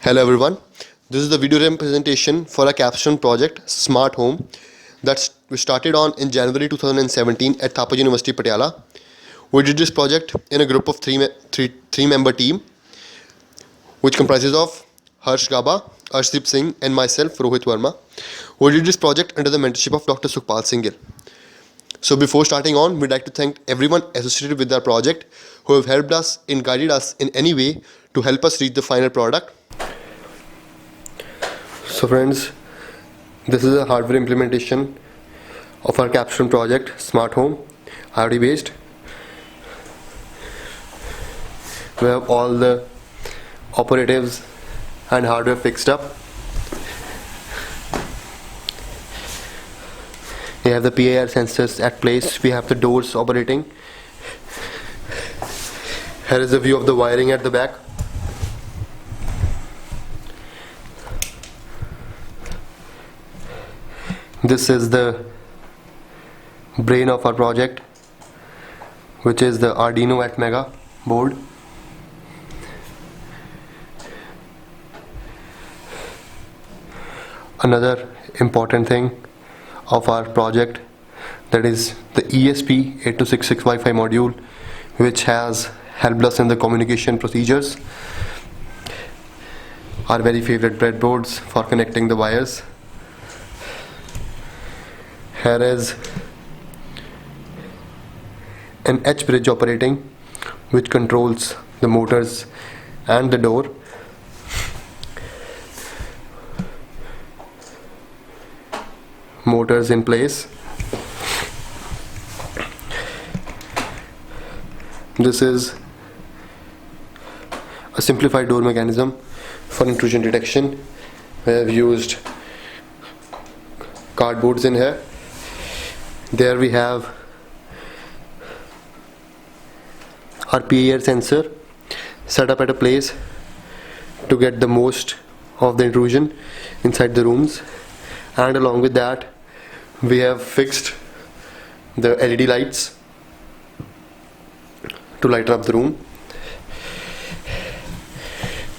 Hello everyone. This is the video representation for a capstone project, Smart Home, we started on in January 2017 at Thapar University, Patiala. We did this project in a group of three-member team, which comprises of Harsh Gaba, Arshdeep Singh, and myself, Rohit Verma. We did this project under the mentorship of Dr. Sukhpal Singh Gill. So before starting on, we'd like to thank everyone associated with our project who have helped us and guided us in any way to help us reach the final product. So friends, this is a hardware implementation of our capstone project, Smart Home, IoT based. We have all the operatives and hardware fixed up. We have the PIR sensors at place. We have the doors operating. Here is a view of the wiring at the back. This is the brain of our project, which is the Arduino Atmega board. Another important thing of our project, that is the ESP8266 Wi-Fi module, which has helped us in the communication procedures. Our very favorite breadboards for connecting the wires. Here is an H bridge operating, which controls the motors and the door. Motors in place. This is a simplified door mechanism for intrusion detection. We have used cardboards in here. There we have our PIR sensor set up at a place to get the most of the intrusion inside the rooms, and along with that we have fixed the LED lights to light up the room.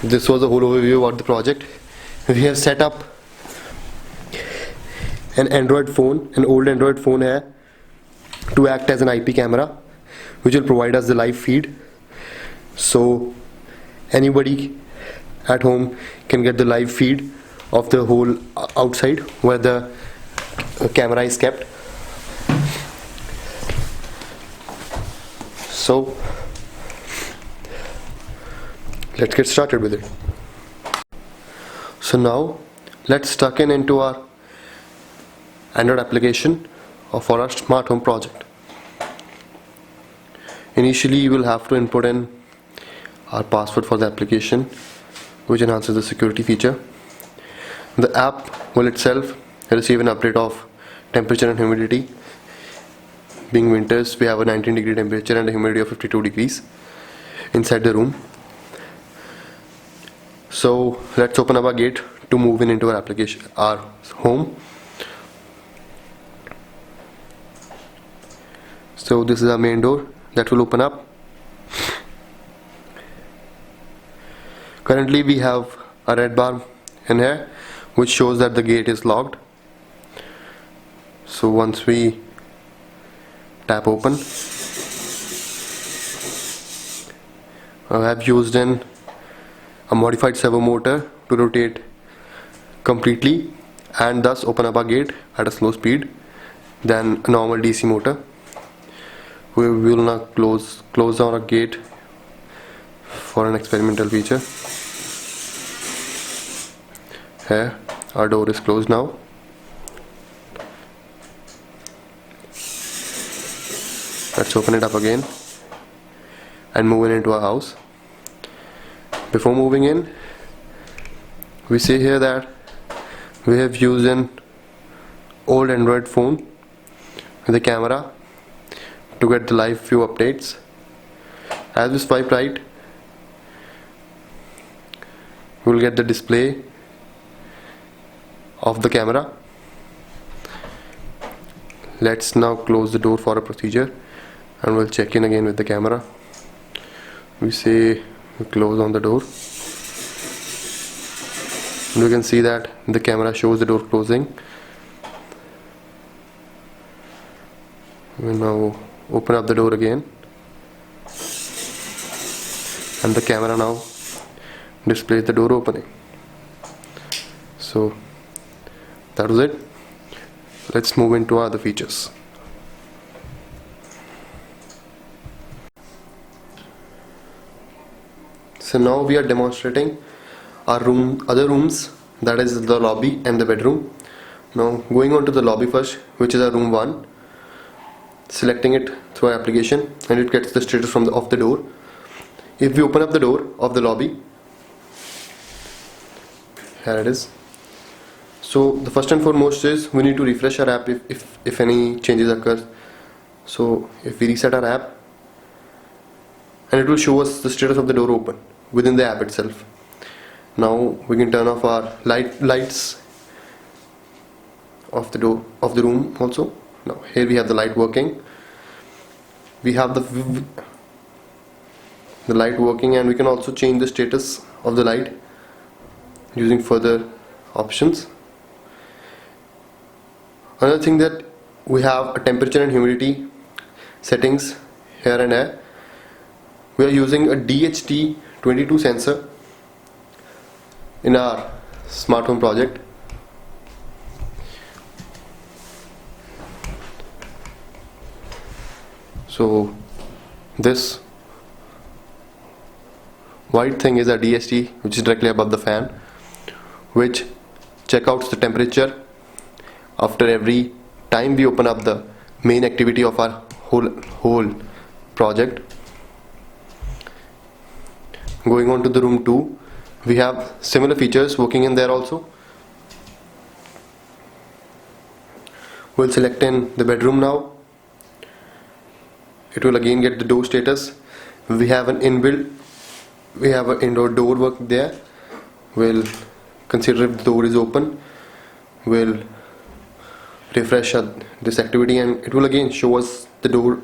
This was a whole overview about the project. We have set up an Android phone, an old Android phone here, to act as an IP camera, which will provide us the live feed. So anybody at home can get the live feed of the whole outside where the camera is kept. So let's get started with it. So now let's tuck into our Android application for our smart home project. Initially you will have to input in our password for the application, which enhances the security feature. The app will itself receive an update of temperature and humidity. Being winters, we have a 19-degree temperature and a humidity of 52 degrees inside the room. So let's open up our gate to move into our application, our home. So this is our main door that will open up. Currently we have a red bar in here which shows that the gate is locked. So once we tap open, I have used a modified servo motor to rotate completely and thus open up our gate at a slow speed than a normal DC motor. We will now close down our gate for an experimental feature. Here our door is closed now. Let's open it up again and move into our house. Before moving in, we see here that we have used an old Android phone with a camera to get the live view updates. As we swipe right, we will get the display of the camera. Let's now close the door for a procedure and we'll check in again with the camera. We say we close on the door. And we can see that the camera shows the door closing. We now open up the door again, and the camera now displays the door opening. So that was it. Let's move into other features. So now we are demonstrating our other rooms, that is the lobby and the bedroom. Now going on to the lobby first, which is our room 1, selecting it through our application, and it gets the status of the door. If we open up the door of the lobby, here it is. So the first and foremost is we need to refresh our app if any changes occur. So if we reset our app, and it will show us the status of the door open within the app itself. Now we can turn off our lights of the door of the room also. Now here we have the light working. We have the light working, and we can also change the status of the light using further options. Another thing that we have a temperature and humidity settings here and there. We are using a DHT22 sensor in our smart home project. So this white thing is a DHT, which is directly above the fan, which check out the temperature after every time we open up the main activity of our whole project. Going on to the room 2, we have similar features working in there also. We'll select in the bedroom now. It will again get the door status. We have an indoor door work there. We'll consider if the door is open. We'll refresh this activity, and it will again show us the door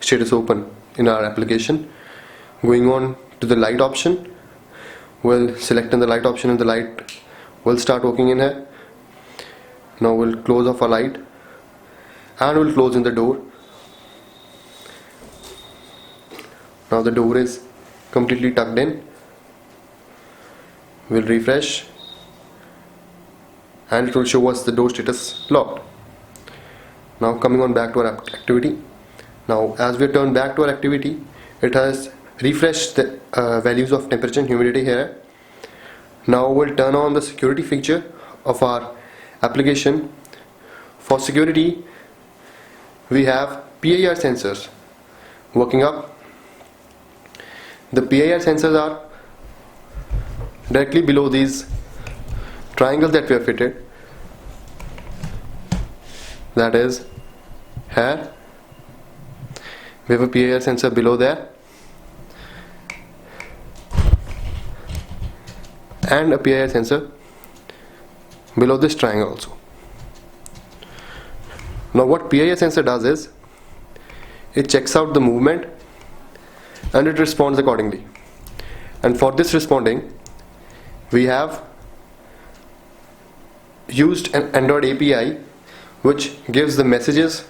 status open in our application. Going on to the light option, we'll select in the light option, and the light will start working in here. Now we'll close off our light, and we'll close in the door. Now the door is completely tucked in. We'll refresh, and it will show us the door status locked. Now coming on back to our activity. Now as we turn back to our activity, it has refreshed the values of temperature and humidity here. Now we'll turn on the security feature of our application. For security, we have PIR sensors working up. The PIR sensors are directly below these triangles that we have fitted. That is here. We have a PIR sensor below there, and a PIR sensor below this triangle also. Now what PIR sensor does is, it checks out the movement and it responds accordingly. And for this responding, we have used an Android API which gives the messages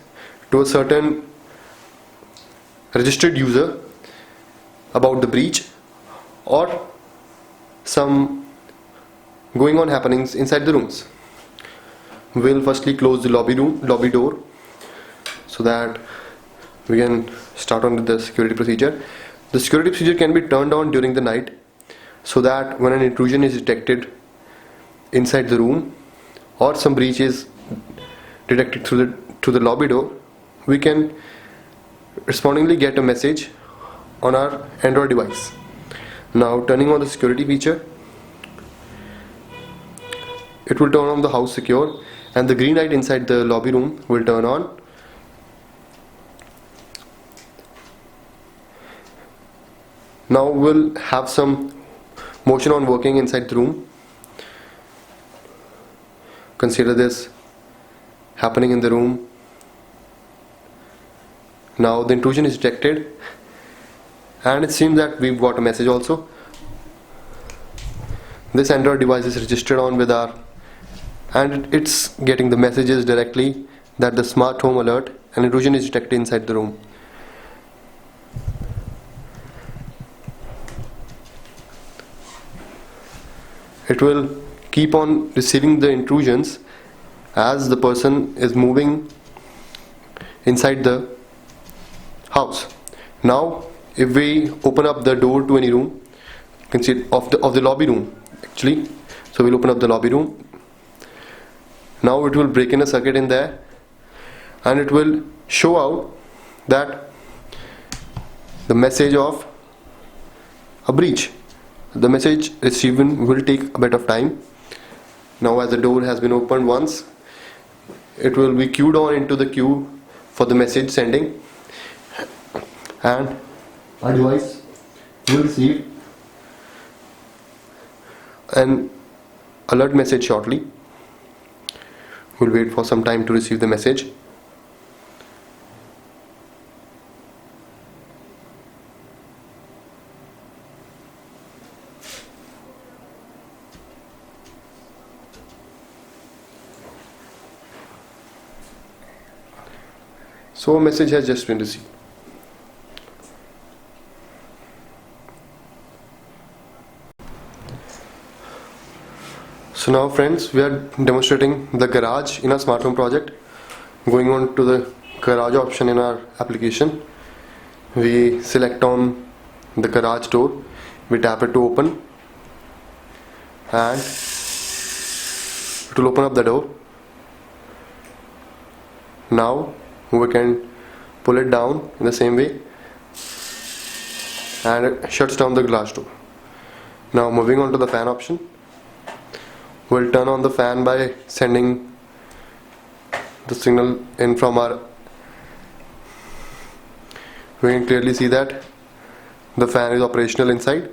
to a certain registered user about the breach or some going on happenings inside the rooms. We'll firstly close the lobby door so that we can start on with the security procedure. The security procedure can be turned on during the night so that when an intrusion is detected inside the room or some breach is detected through the lobby door, we can respondingly get a message on our Android device. Now turning on the security feature, it will turn on the house secure, and the green light inside the lobby room will turn on. Now we'll have some motion on working inside the room. Consider this happening in the room. Now the intrusion is detected, and it seems that we've got a message also. this Android device is registered on with our, and it's getting the messages directly that the smart home alert, an intrusion is detected inside the room. It will keep on receiving the intrusions as the person is moving inside the house. Now if we open up the door to any room, you can see of the lobby room actually, so we'll open up the lobby room. Now it will break in a circuit in there, and it will show out that the message of a breach. The message receiving will take a bit of time. Now as the door has been opened once, it will be queued on into the queue for the message sending, and our device will receive an alert message shortly. We'll wait for some time to receive the message. So a message has just been received. So now friends, we are demonstrating the garage in our smart home project. Going on to the garage option in our application, we select on the garage door, we tap it to open, and it will open up the door. Now we can pull it down in the same way, and it shuts down the glass door. Now moving on to the fan option, we'll turn on the fan by sending the signal in from our, we can clearly see that the fan is operational inside.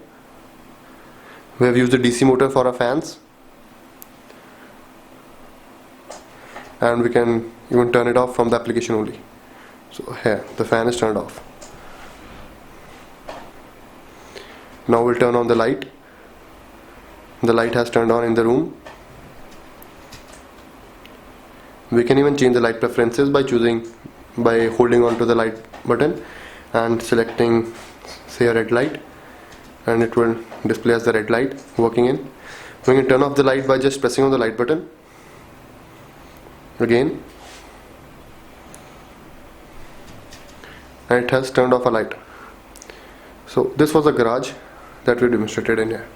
We have used the DC motor for our fans, and we can even turn it off from the application only. So here the fan is turned off. Now we'll turn on the light. The light has turned on in the room. We can even change the light preferences by holding on to the light button and selecting, say, a red light, and it will display as the red light working in. We can turn off the light by just pressing on the light button again, and it has turned off a light. So this was the garage that we demonstrated in here.